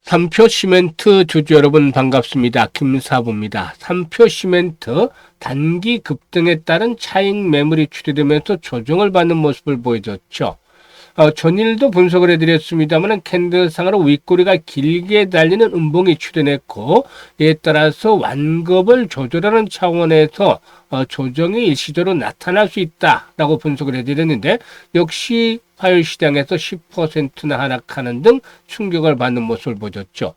삼표시멘트 주주 여러분 반갑습니다. 김사부입니다. 삼표시멘트 단기 급등에 따른 차익 매물이 추리되면서 조정을 받는 모습을 보여줬죠. 전일도 분석을 해드렸습니다만 캔들상으로 윗꼬리가 길게 달리는 음봉이 출현했고, 이에 따라서 완급을 조절하는 차원에서 조정이 일시적으로 나타날 수 있다라고 분석을 해드렸는데, 역시 화요일 시장에서 10%나 하락하는 등 충격을 받는 모습을 보였죠.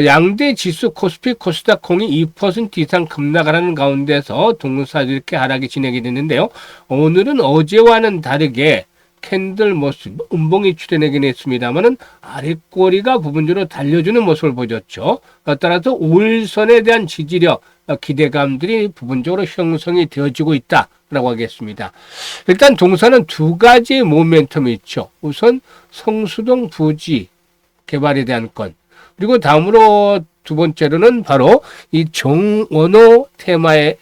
양대 지수 코스피 코스닥 공이 2% 이상 급락하는 가운데서 동사도 이렇게 하락이 진행이 됐는데요. 오늘은 어제와는 다르게 캔들 모습, 음봉이 출현하긴 했습니다만은 아랫꼬리가 부분적으로 달려주는 모습을 보였죠. 따라서 5일선에 대한 지지력, 기대감들이 부분적으로 형성이 되어지고 있다라고 하겠습니다. 일단 동사는 두 가지의 모멘텀이 있죠. 우선 성수동 부지 개발에 대한 건, 그리고 다음으로 두 번째로는 바로 이 정원호 테마에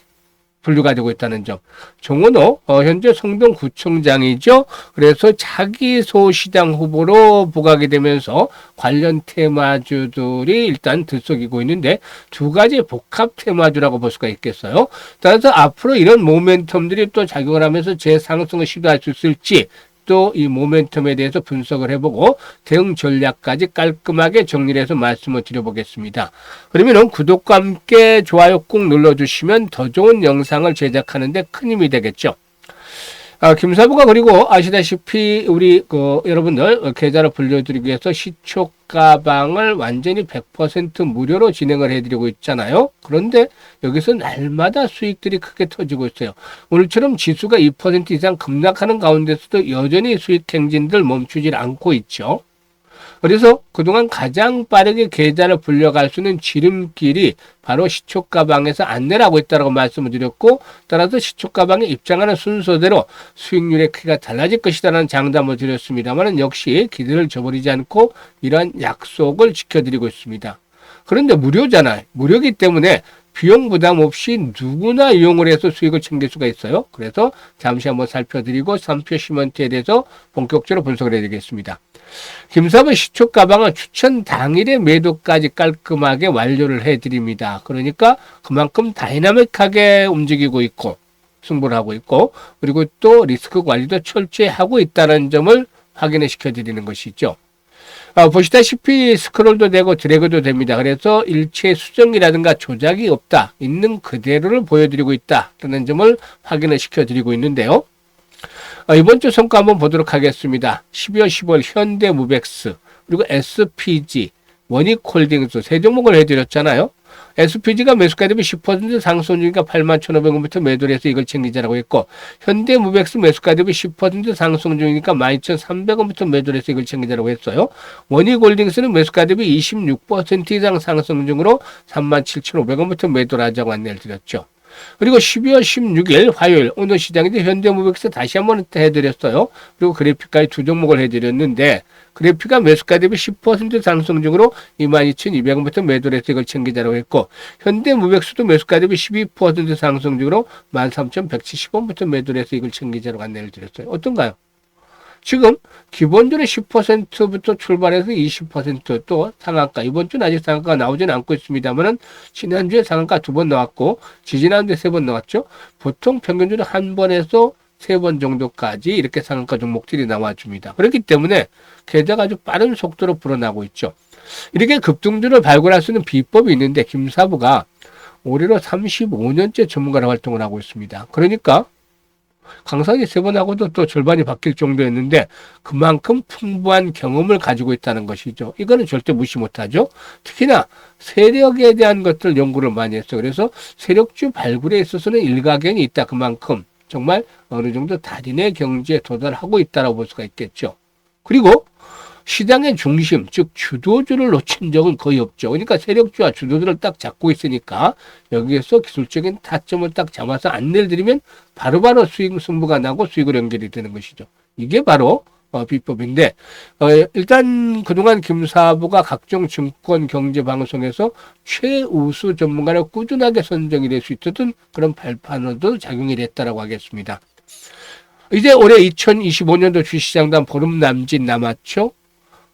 분류가 되고 있다는 점. 정원호 현재 성동구청장이죠. 그래서 차기소시장 후보로 부각이 되면서 관련 테마주들이 일단 들썩이고 있는데, 두 가지 복합 테마주라고 볼 수가 있겠어요. 따라서 앞으로 이런 모멘텀들이 또 작용을 하면서 재상승을 시도할 수 있을지, 또 이 모멘텀에 대해서 분석을 해보고 대응 전략까지 깔끔하게 정리를 해서 말씀을 드려보겠습니다. 그러면 구독과 함께 좋아요 꾹 눌러주시면 더 좋은 영상을 제작하는 데 큰 힘이 되겠죠. 김사부가 그리고 아시다시피 우리 여러분들 계좌를 불려드리기 위해서 시초 가방을 완전히 100% 무료로 진행을 해드리고 있잖아요. 그런데 여기서 날마다 수익들이 크게 터지고 있어요. 오늘처럼 지수가 2% 이상 급락하는 가운데서도 여전히 수익 행진들 멈추질 않고 있죠. 그래서 그동안 가장 빠르게 계좌를 불려갈 수 있는 지름길이 바로 시초가방에서 안내를 하고 있다고 말씀을 드렸고, 따라서 시초가방에 입장하는 순서대로 수익률의 크기가 달라질 것이라는 장담을 드렸습니다만 역시 기대를 저버리지 않고 이러한 약속을 지켜드리고 있습니다. 그런데 무료잖아요. 무료이기 때문에 비용 부담 없이 누구나 이용을 해서 수익을 챙길 수가 있어요. 그래서 잠시 한번 살펴드리고 삼표시멘트에 대해서 본격적으로 분석을 해드리겠습니다. 김사부 시초 가방은 추천 당일의 매도까지 깔끔하게 완료를 해드립니다. 그러니까 그만큼 다이나믹하게 움직이고 있고 승부를 하고 있고, 그리고 또 리스크 관리도 철저히 하고 있다는 점을 확인을 시켜드리는 것이죠. 보시다시피 스크롤도 되고 드래그도 됩니다. 그래서 일체 수정이라든가 조작이 없다. 있는 그대로를 보여드리고 있다는 점을 확인을 시켜드리고 있는데요. 이번 주 성과 한번 보도록 하겠습니다. 12월 15일 현대무벡스, 그리고 SPG, 원익홀딩스 세 종목을 해드렸잖아요. SPG가 매수가 대비 10% 상승 중이니까 81,500원부터 매도를 해서 이걸 챙기자라고 했고, 현대무벡스 매수가 대비 10% 상승 중이니까 12,300원부터 매도를 해서 이걸 챙기자라고 했어요. 원익홀딩스는 매수가 대비 26% 이상 상승 중으로 37,500원부터 매도를 하자고 안내를 드렸죠. 그리고 12월 16일 화요일 오늘 시장인데 현대무벡스 다시 한번 해드렸어요. 그리고 그래픽까지 두 종목을 해드렸는데, 그래픽가 매수가 대비 10% 상승 중으로 22,200원부터 매도를 해서 이걸 챙기자라고 했고, 현대무벡스도 매수가 대비 12% 상승 중으로 13,170원부터 매도를 해서 이걸 챙기자라고 안내를 드렸어요. 어떤가요? 지금 기본적으로 10%부터 출발해서 20% 상한가, 이번 주는 아직 상한가가 나오지는 않고 있습니다만은 지난주에 상한가 2번 나왔고 지지난주에 3번 나왔죠. 보통 평균적으로 1번에서 3번 정도까지 이렇게 상한가 종목들이 나와줍니다. 그렇기 때문에 계좌가 아주 빠른 속도로 불어나고 있죠. 이렇게 급등주를 발굴할 수 있는 비법이 있는데, 김사부가 올해로 35년째 전문가로 활동을 하고 있습니다. 그러니까 강사님 3번 하고도 또 절반이 바뀔 정도였는데 그만큼 풍부한 경험을 가지고 있다는 것이죠. 이거는 절대 무시 못하죠. 특히나 세력에 대한 것들 연구를 많이 했어요. 그래서 세력주 발굴에 있어서는 일가견이 있다. 그만큼 정말 어느 정도 달인의 경지에 도달하고 있다고 볼 수가 있겠죠. 그리고 시장의 중심, 즉 주도주를 놓친 적은 거의 없죠. 그러니까 세력주와 주도주를 딱 잡고 있으니까 여기에서 기술적인 타점을 딱 잡아서 안내를 드리면 바로바로 수익 승부가 나고 수익으로 연결이 되는 것이죠. 이게 바로 비법인데, 일단 그동안 김사부가 각종 증권 경제 방송에서 최우수 전문가로 꾸준하게 선정이 될 수 있었던 그런 발판으로도 작용이 됐다고 하겠습니다. 이제 올해 2025년도 주식시장도 한 보름 남짓 남았죠.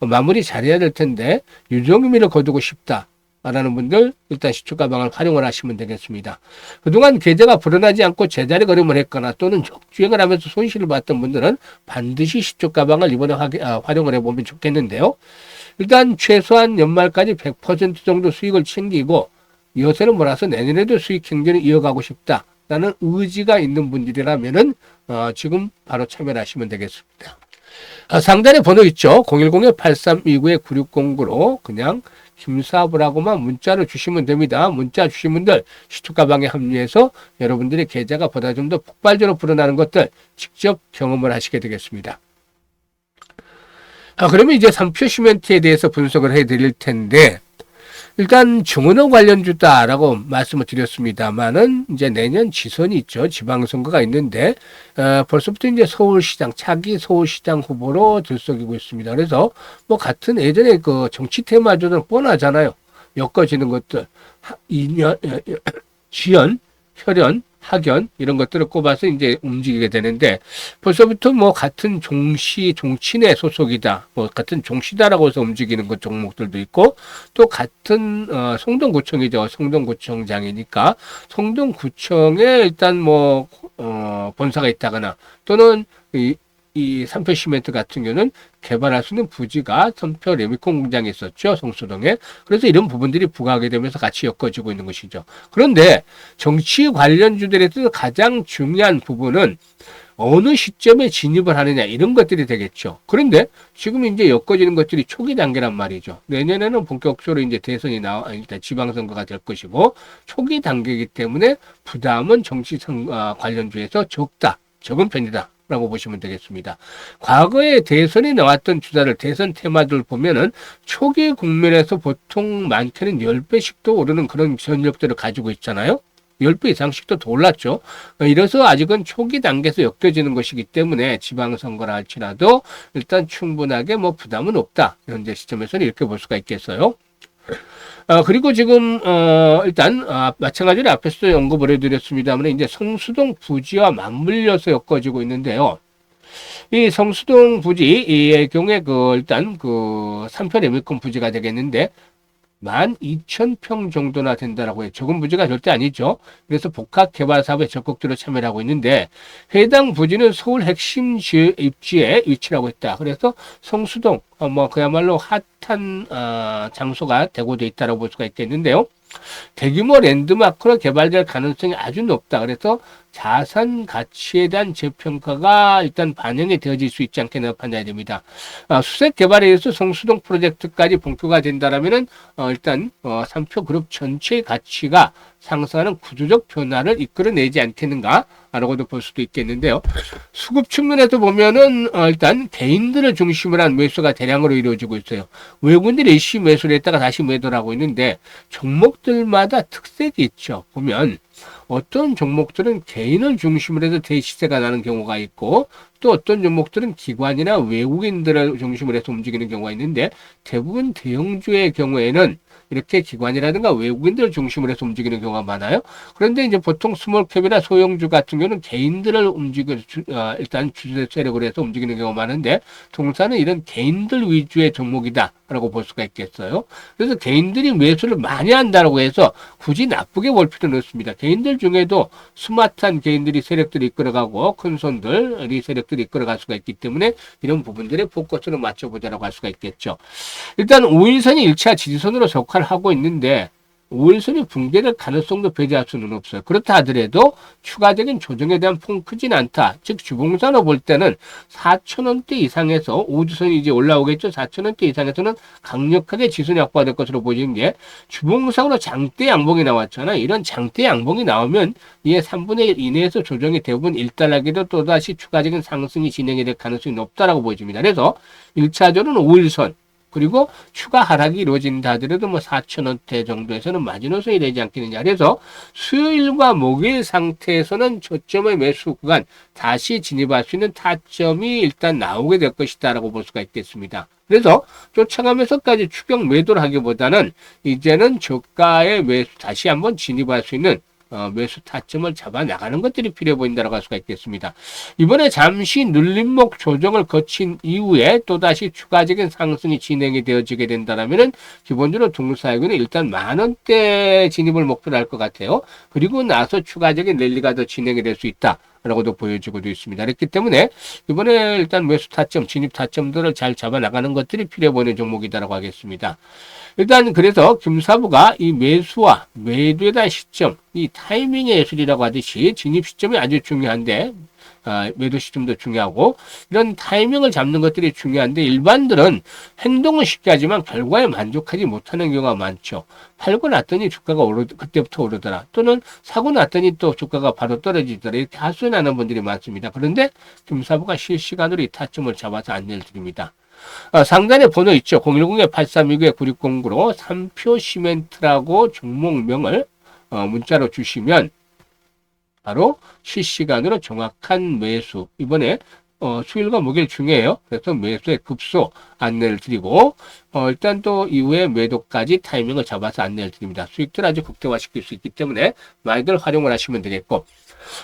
마무리 잘해야 될 텐데 유종의미를 거두고 싶다. 라는 분들 일단 시초가방을 활용을 하시면 되겠습니다. 그동안 계좌가 불어나지 않고 제자리 걸음을 했거나 또는 역주행을 하면서 손실을 봤던 분들은 반드시 시초가방을 이번에 활용을 해보면 좋겠는데요. 일단 최소한 연말까지 100% 정도 수익을 챙기고 이어서는 몰아서 내년에도 수익 행진을 이어가고 싶다라는 의지가 있는 분들이라면은 지금 바로 참여를 하시면 되겠습니다. 상단에 번호 있죠. 010-8329-9609로 그냥 김사부라고만 문자를 주시면 됩니다. 문자 주신 분들 시초가방에 합류해서 여러분들의 계좌가 보다 좀 더 폭발적으로 불어나는 것들 직접 경험을 하시게 되겠습니다. 그러면 이제 3표 시멘트에 대해서 분석을 해드릴 텐데 일단 중은호 관련주다라고 말씀을 드렸습니다만은 이제 내년 지선이 있죠. 지방선거가 있는데 벌써부터 이제 서울시장 차기 서울시장 후보로 들썩이고 있습니다. 그래서 뭐 같은 예전에 그 정치 테마주는 뻔하잖아요. 엮어지는 것들 인연, 지연, 혈연, 학연 이런 것들을 꼽아서 이제 움직이게 되는데 벌써부터 뭐 같은 종친의 소속이다, 뭐 같은 종시다라고 해서 움직이는 것 종목들도 있고 또 같은 성동구청이죠. 성동구청장이니까 성동구청에 일단 뭐 본사가 있다거나 또는 이 삼표 시멘트 같은 경우는 개발할 수 있는 부지가 삼표 레미콘 공장에 있었죠. 성수동에. 그래서 이런 부분들이 부각하게 되면서 같이 엮어지고 있는 것이죠. 그런데 정치 관련주들에서 가장 중요한 부분은 어느 시점에 진입을 하느냐 이런 것들이 되겠죠. 그런데 지금 이제 엮어지는 것들이 초기 단계란 말이죠. 내년에는 본격적으로 이제 대선이 일단 지방선거가 될 것이고 초기 단계이기 때문에 부담은 정치 관련주에서 적은 편이다. 라고 보시면 되겠습니다. 과거에 대선이 나왔던 주자들, 대선 테마들 보면은 초기 국면에서 보통 많게는 10배씩도 오르는 그런 전력들을 가지고 있잖아요. 10배 이상씩도 더 올랐죠. 이래서 아직은 초기 단계에서 엮여지는 것이기 때문에 지방선거라 할지라도 일단 충분하게 뭐 부담은 없다. 현재 시점에서는 이렇게 볼 수가 있겠어요. 그리고 지금 일단 마찬가지로 앞에서도 언급을 해드렸습니다만 이제 성수동 부지와 맞물려서 엮어지고 있는데요. 이 성수동 부지의 경우에 일단 3편 레미콘 부지가 되겠는데 12,000평 정도나 된다라고 해요. 적은 부지가 절대 아니죠. 그래서 복합 개발 사업에 적극적으로 참여를 하고 있는데 해당 부지는 서울 핵심 입지에 위치하고 있다. 그래서 성수동 뭐 그야말로 핫한 장소가 대고돼 있다라고 볼 수가 있겠는데요. 대규모 랜드마크로 개발될 가능성이 아주 높다. 그래서 자산 가치에 대한 재평가가 일단 반영이 되어질 수 있지 않겠나 판단이 됩니다. 수색 개발에 의해서 성수동 프로젝트까지 본격화 된다라면은 일단 삼표 그룹 전체의 가치가 상승하는 구조적 변화를 이끌어내지 않겠는가라고도 볼 수도 있겠는데요. 수급 측면에서 보면은 일단 개인들을 중심으로 한 매수가 대량으로 이루어지고 있어요. 외국인들이 일시 매수를 했다가 다시 매도를 하고 있는데 종목들마다 특색이 있죠. 보면 어떤 종목들은 개인을 중심으로 해서 대시세가 나는 경우가 있고 또 어떤 종목들은 기관이나 외국인들을 중심으로 해서 움직이는 경우가 있는데 대부분 대형주의 경우에는 이렇게 기관이라든가 외국인들을 중심으로 해서 움직이는 경우가 많아요. 그런데 이제 보통 스몰캡이나 소형주 같은 경우는 개인들을 일단 주주 세력으로 해서 움직이는 경우가 많은데 동사는 이런 개인들 위주의 종목이다라고 볼 수가 있겠어요. 그래서 개인들이 매수를 많이 한다고 해서 굳이 나쁘게 볼 필요는 없습니다. 개인들 중에도 스마트한 개인들이 세력들이 이끌어가고 큰 손들이 세력들이 이끌어갈 수가 있기 때문에 이런 부분들에 포커스를 맞춰보자라고 할 수가 있겠죠. 일단 5일선이 1차 지지선으로 속할 하고 있는데 5일선이 붕괴될 가능성도 배제할 수는 없어요. 그렇다 하더라도 추가적인 조정에 대한 폭은 크진 않다. 즉 주봉사로 볼 때는 4,000원대 이상에서 5주선이 이제 올라오겠죠. 4,000원대 이상에서는 강력하게 지수는 확보될 것으로 보이는 게 주봉상으로 장대 양봉이 나왔잖아요. 이런 장대 양봉이 나오면 이에 3분의 1 이내에서 조정이 대부분 일단락에도 또다시 추가적인 상승이 진행이 될 가능성이 높다라고 보여집니다. 그래서 1차적으로는 5일선 그리고 추가 하락이 이루어진다 하더라도 뭐 4,000원대 정도에서는 마지노선이 되지 않겠느냐. 그래서 수요일과 목요일 상태에서는 저점의 매수 구간 다시 진입할 수 있는 타점이 일단 나오게 될 것이다라고 볼 수가 있겠습니다. 그래서 쫓아가면서까지 추격 매도를 하기보다는 이제는 저가의 매수 다시 한번 진입할 수 있는 매수 타점을 잡아 나가는 것들이 필요해 보인다고 할 수가 있겠습니다. 이번에 잠시 눌림목 조정을 거친 이후에 또다시 추가적인 상승이 진행이 되어지게 된다면은 기본적으로 동사이군은 일단 10,000원대 진입을 목표로 할 것 같아요. 그리고 나서 추가적인 랠리가 더 진행이 될 수 있다. 라고도 보여지고도 있습니다. 그렇기 때문에 이번에 일단 매수 타점, 진입 타점들을 잘 잡아 나가는 것들이 필요해 보이는 종목이다라고 하겠습니다. 일단 그래서 김사부가 이 매수와 매도에 대한 시점, 이 타이밍의 예술이라고 하듯이 진입 시점이 아주 중요한데 매도 시점도 중요하고 이런 타이밍을 잡는 것들이 중요한데 일반들은 행동은 쉽게 하지만 결과에 만족하지 못하는 경우가 많죠. 팔고 났더니 주가가 그때부터 오르더라. 또는 사고 났더니 또 주가가 바로 떨어지더라. 이렇게 하소연하는 분들이 많습니다. 그런데 김사부가 실시간으로 이 타점을 잡아서 안내를 드립니다. 상단에 번호 있죠. 010-8369-9609로 3표 시멘트라고 종목명을 문자로 주시면 바로 실시간으로 정확한 매수. 이번에 수요일과 목요일 중에요. 그래서 매수의 급소 안내를 드리고 일단 또 이후에 매도까지 타이밍을 잡아서 안내를 드립니다. 수익들 아주 극대화시킬 수 있기 때문에 많이들 활용을 하시면 되겠고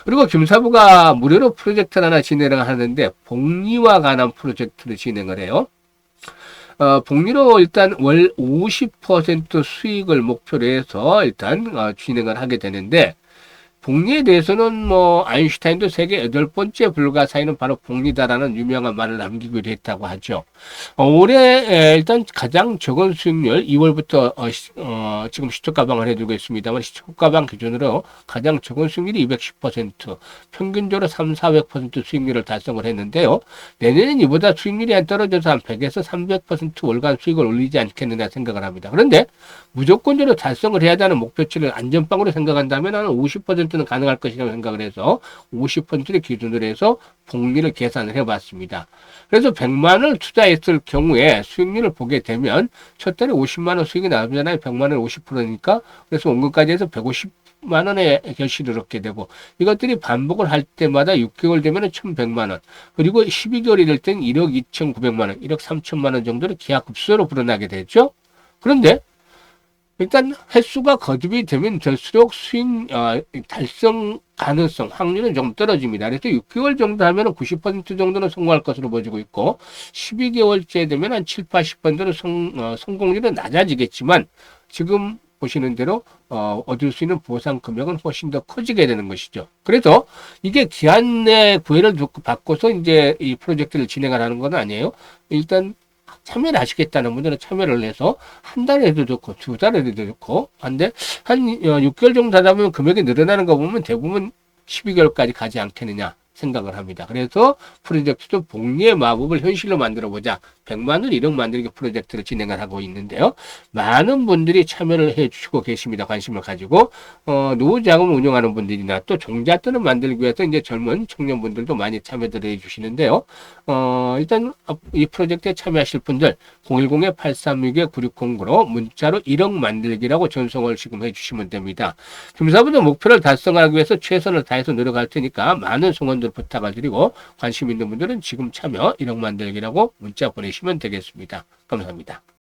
그리고 김사부가 무료로 프로젝트를 하나 진행을 하는데 복리와 관한 프로젝트를 진행을 해요. 복리로 일단 월 50% 수익을 목표로 해서 일단 진행을 하게 되는데 복리에 대해서는 뭐 아인슈타인도 세계 8번째 불가사의는 바로 복리다라는 유명한 말을 남기기도 했다고 하죠. 올해 일단 가장 적은 수익률 2월부터 지금 시초가방을 해두고 있습니다만 시초가방 기준으로 가장 적은 수익률이 210%, 평균적으로 300-400% 수익률을 달성을 했는데요. 내년엔 이보다 수익률이 안 떨어져서 한 100에서 300% 월간 수익을 올리지 않겠느냐 생각을 합니다. 그런데 무조건적으로 달성을 해야 하는 목표치를 안전빵으로 생각한다면 한 50%는 가능할 것이라고 생각을 해서 50%를 기준으로 해서 복리를 계산을 해봤습니다. 그래서 100만 원을 투자했을 경우에 수익률을 보게 되면 첫 달에 50만 원 수익이 나오잖아요. 100만 원 50%니까 그래서 원금까지 해서 150만 원의 결실을 얻게 되고 이것들이 반복을 할 때마다 6개월 되면 1,100만 원 그리고 12개월이 될 때는 1억 2,900만 원, 1억 3천만 원 정도로 기하급수로 불어나게 되죠. 그런데 일단 횟수가 거듭이 되면 될수록 수익 달성 가능성, 확률은 좀 떨어집니다. 그래서 6개월 정도 하면 90% 정도는 성공할 것으로 보여지고 있고 12개월째 되면 한 7, 80%는 성공률은 낮아지겠지만 지금 보시는 대로 얻을 수 있는 보상 금액은 훨씬 더 커지게 되는 것이죠. 그래서 이게 기한의 구애를 받고서 이제 이 프로젝트를 진행을 하는 건 아니에요. 일단 참여를 하시겠다는 분들은 참여를 해서 한 달에 해도 좋고 두 달에 해도 좋고 한데 한 6개월 정도 하다 보면 금액이 늘어나는 거 보면 대부분 12개월까지 가지 않겠느냐 생각을 합니다. 그래서 프로젝트도 복리의 마법을 현실로 만들어 보자. 100만 원 1억 만들기 프로젝트를 진행을 하고 있는데요. 많은 분들이 참여를 해 주시고 계십니다. 관심을 가지고 노후 자금 운용하는 분들이나 또 종잣돈을 만들기 위해서 이제 젊은 청년분들도 많이 참여를 해 주시는데요. 일단 이 프로젝트에 참여하실 분들 010-8362-9609로 문자로 1억 만들기라고 전송을 지금 해 주시면 됩니다. 김사부도 목표를 달성하기 위해서 최선을 다해서 노력할 테니까 많은 성원들 부탁을 드리고 관심 있는 분들은 지금 참여 1억 만들기라고 문자 보내시면 되겠습니다. 감사합니다.